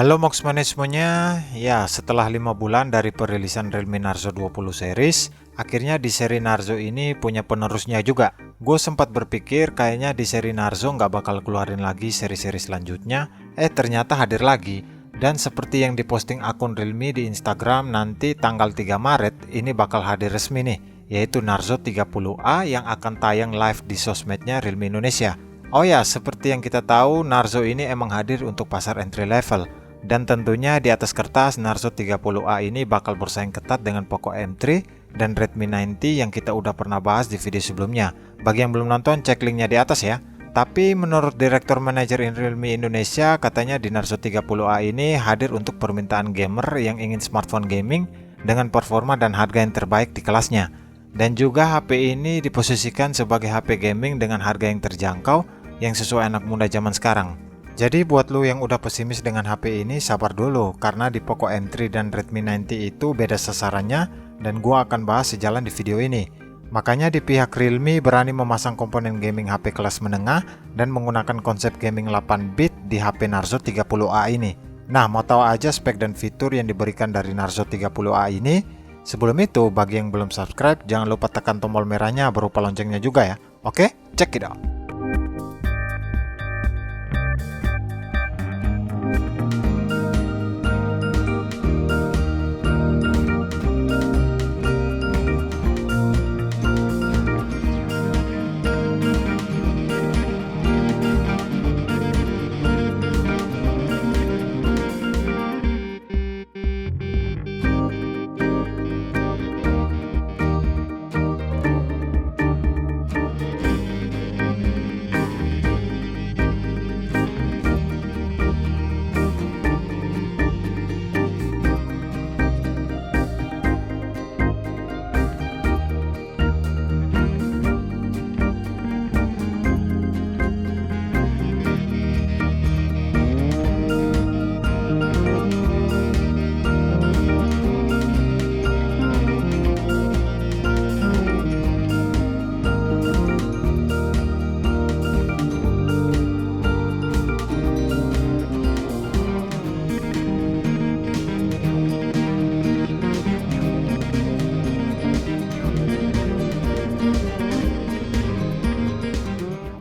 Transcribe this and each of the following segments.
Halo Moxmania semuanya, ya setelah 5 bulan dari perilisan Realme Narzo 20 series, akhirnya di seri Narzo ini punya penerusnya juga. Gue sempat berpikir kayaknya di seri Narzo nggak bakal keluarin lagi seri-seri selanjutnya, ternyata hadir lagi. Dan seperti yang diposting akun Realme di Instagram, nanti tanggal 3 Maret ini bakal hadir resmi nih, yaitu Narzo 30A yang akan tayang live di sosmednya Realme Indonesia. Oh ya, seperti yang kita tahu, Narzo ini emang hadir untuk pasar entry level. Dan tentunya di atas kertas Narzo 30A ini bakal bersaing ketat dengan Poco M3 dan Redmi 90 yang kita udah pernah bahas di video sebelumnya. Bagi yang belum nonton, cek linknya di atas ya. Tapi menurut Direktur Manajer Realme Indonesia, katanya di Narzo 30A ini hadir untuk permintaan gamer yang ingin smartphone gaming dengan performa dan harga yang terbaik di kelasnya. Dan juga HP ini diposisikan sebagai HP gaming dengan harga yang terjangkau yang sesuai anak muda zaman sekarang. Jadi buat lu yang udah pesimis dengan HP ini, sabar dulu, karena di Poco M3 dan Redmi 90 itu beda sasarannya dan gua akan bahas sejalan di video ini. Makanya di pihak Realme berani memasang komponen gaming HP kelas menengah dan menggunakan konsep gaming 8-bit di HP Narzo 30A ini. Nah, mau tahu aja spek dan fitur yang diberikan dari Narzo 30A ini? Sebelum itu, bagi yang belum subscribe, jangan lupa tekan tombol merahnya berupa loncengnya juga ya. Oke, check it out.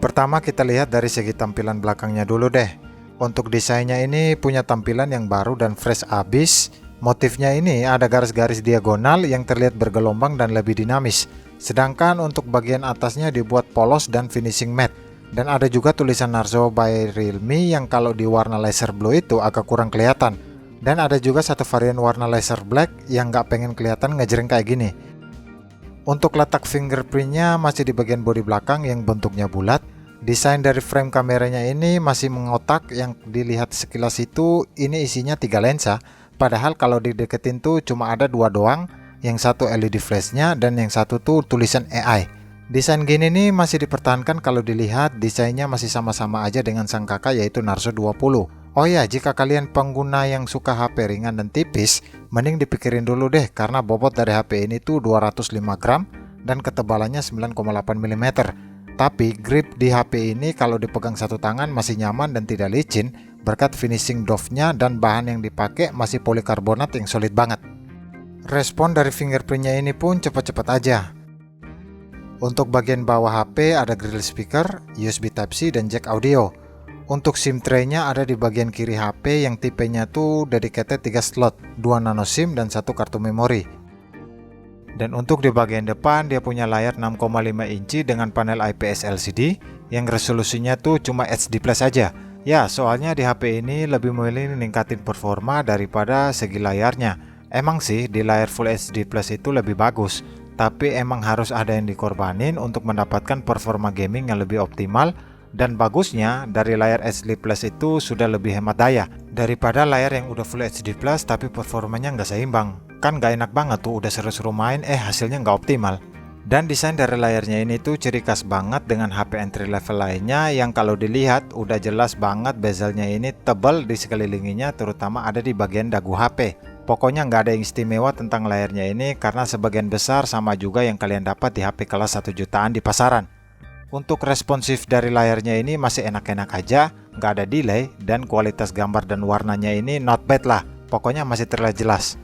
Pertama kita lihat dari segi tampilan belakangnya dulu deh. Untuk desainnya ini punya tampilan yang baru dan fresh abis. Motifnya ini ada garis-garis diagonal yang terlihat bergelombang dan lebih dinamis. Sedangkan untuk bagian atasnya dibuat polos dan finishing matte. Dan ada juga tulisan Narzo by Realme yang kalau di warna laser blue itu agak kurang kelihatan. Dan ada juga satu varian warna laser black yang nggak pengen kelihatan ngejreng kayak gini. Untuk letak fingerprintnya masih di bagian bodi belakang yang bentuknya bulat. Desain dari frame kameranya ini masih mengotak, yang dilihat sekilas itu ini isinya 3 lensa. Padahal kalau dideketin tuh cuma ada 2 doang, yang satu LED flashnya dan yang satu tuh tulisan AI. Desain gini nih masih dipertahankan kalau dilihat, desainnya masih sama-sama aja dengan sang kakak yaitu Narzo 20. Oh ya, jika kalian pengguna yang suka HP ringan dan tipis, mending dipikirin dulu deh karena bobot dari HP ini tuh 205 gram dan ketebalannya 9,8 mm. Tapi grip di HP ini kalau dipegang satu tangan masih nyaman dan tidak licin berkat finishing doff-nya dan bahan yang dipakai masih polikarbonat yang solid banget. Respon dari fingerprintnya ini pun cepat-cepat aja. Untuk bagian bawah HP ada grill speaker, USB Type-C dan jack audio. Untuk SIM tray-nya ada di bagian kiri HP yang tipenya tuh dedicated 3 slot, 2 nano SIM dan 1 kartu memori. Dan untuk di bagian depan dia punya layar 6,5 inci dengan panel IPS LCD yang resolusinya tuh cuma HD Plus aja. Ya, soalnya di HP ini lebih memilih ningkatin performa daripada segi layarnya. Emang sih di layar Full HD Plus itu lebih bagus, tapi emang harus ada yang dikorbanin untuk mendapatkan performa gaming yang lebih optimal. Dan bagusnya dari layar HD Plus itu sudah lebih hemat daya daripada layar yang udah Full HD Plus tapi performanya nggak seimbang. Kan gak enak banget tuh udah seru-seru main hasilnya nggak optimal. Dan desain dari layarnya ini tuh ciri khas banget dengan HP entry level lainnya yang kalau dilihat udah jelas banget bezelnya ini tebal di sekelilinginya, terutama ada di bagian dagu HP. Pokoknya nggak ada yang istimewa tentang layarnya ini karena sebagian besar sama juga yang kalian dapat di HP kelas 1 jutaan di pasaran. Untuk responsif dari layarnya ini masih enak-enak aja, nggak ada delay, dan kualitas gambar dan warnanya ini not bad lah. Pokoknya masih terlihat jelas.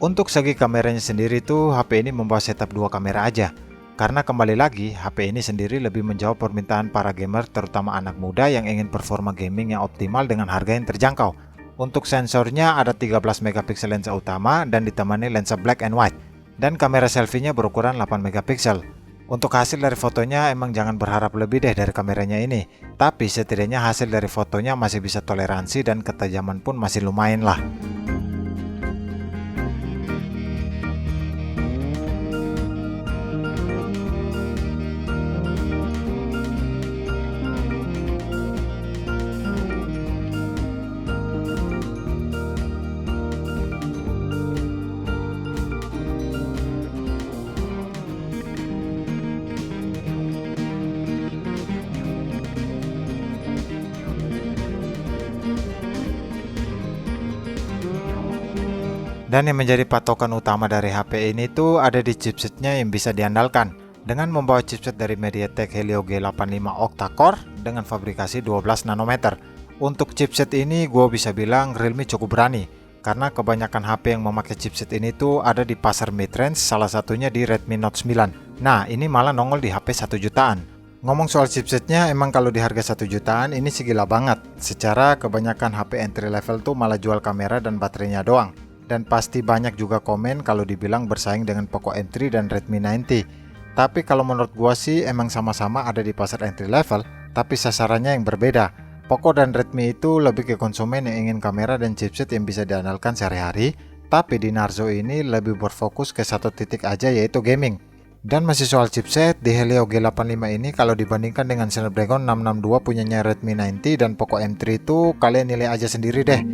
Untuk segi kameranya sendiri tuh HP ini membawa setup 2 kamera aja. Karena kembali lagi HP ini sendiri lebih menjawab permintaan para gamer, terutama anak muda yang ingin performa gaming yang optimal dengan harga yang terjangkau. Untuk sensornya ada 13 megapiksel lensa utama dan ditemani lensa black and white. Dan kamera selfie-nya berukuran 8 megapiksel. Untuk hasil dari fotonya emang jangan berharap lebih deh dari kameranya ini. Tapi setidaknya hasil dari fotonya masih bisa toleransi dan ketajaman pun masih lumayan lah. Dan yang menjadi patokan utama dari HP ini tuh ada di chipsetnya yang bisa diandalkan. Dengan membawa chipset dari MediaTek Helio G85 octa-core dengan fabrikasi 12 nanometer. Untuk chipset ini gue bisa bilang Realme cukup berani. Karena kebanyakan HP yang memakai chipset ini tuh ada di pasar mid-range, salah satunya di Redmi Note 9. Nah ini malah nongol di HP 1 jutaan. Ngomong soal chipsetnya, emang kalau di harga 1 jutaan ini sih gila banget. Secara kebanyakan HP entry level tuh malah jual kamera dan baterainya doang. Dan pasti banyak juga komen kalau dibilang bersaing dengan Poco M3 dan Redmi 90. Tapi kalau menurut gua sih emang sama-sama ada di pasar entry level, tapi sasarannya yang berbeda. Poco dan Redmi itu lebih ke konsumen yang ingin kamera dan chipset yang bisa diandalkan sehari-hari, tapi di Narzo ini lebih berfokus ke satu titik aja, yaitu gaming. Dan masih soal chipset, di Helio G85 ini kalau dibandingkan dengan Snapdragon 662 punyanya Redmi 90 dan Poco M3 itu kalian nilai aja sendiri deh.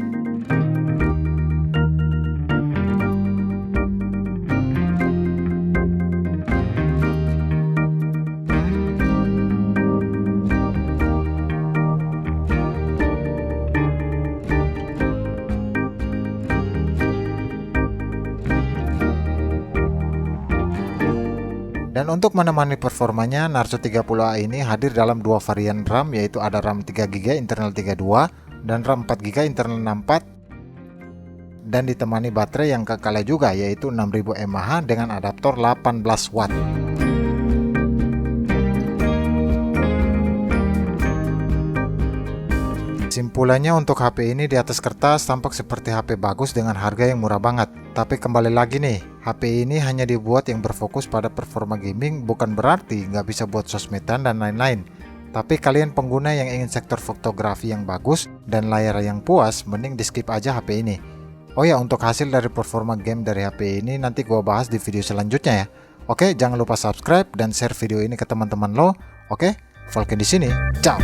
Dan untuk menemani performanya, Narzo 30A ini hadir dalam 2 varian RAM, yaitu ada RAM 3GB internal 32 dan RAM 4GB internal 64, dan ditemani baterai yang kekal juga, yaitu 6000 mAh dengan adaptor 18 watt. Simpulannya, untuk HP ini di atas kertas tampak seperti HP bagus dengan harga yang murah banget. Tapi kembali lagi nih, HP ini hanya dibuat yang berfokus pada performa gaming, bukan berarti nggak bisa buat sosmedan dan lain-lain. Tapi kalian pengguna yang ingin sektor fotografi yang bagus dan layar yang puas, mending di skip aja HP ini. Oh ya, untuk hasil dari performa game dari HP ini nanti gua bahas di video selanjutnya ya. Oke, jangan lupa subscribe dan share video ini ke teman-teman lo. Oke, Volken di sini. Ciao.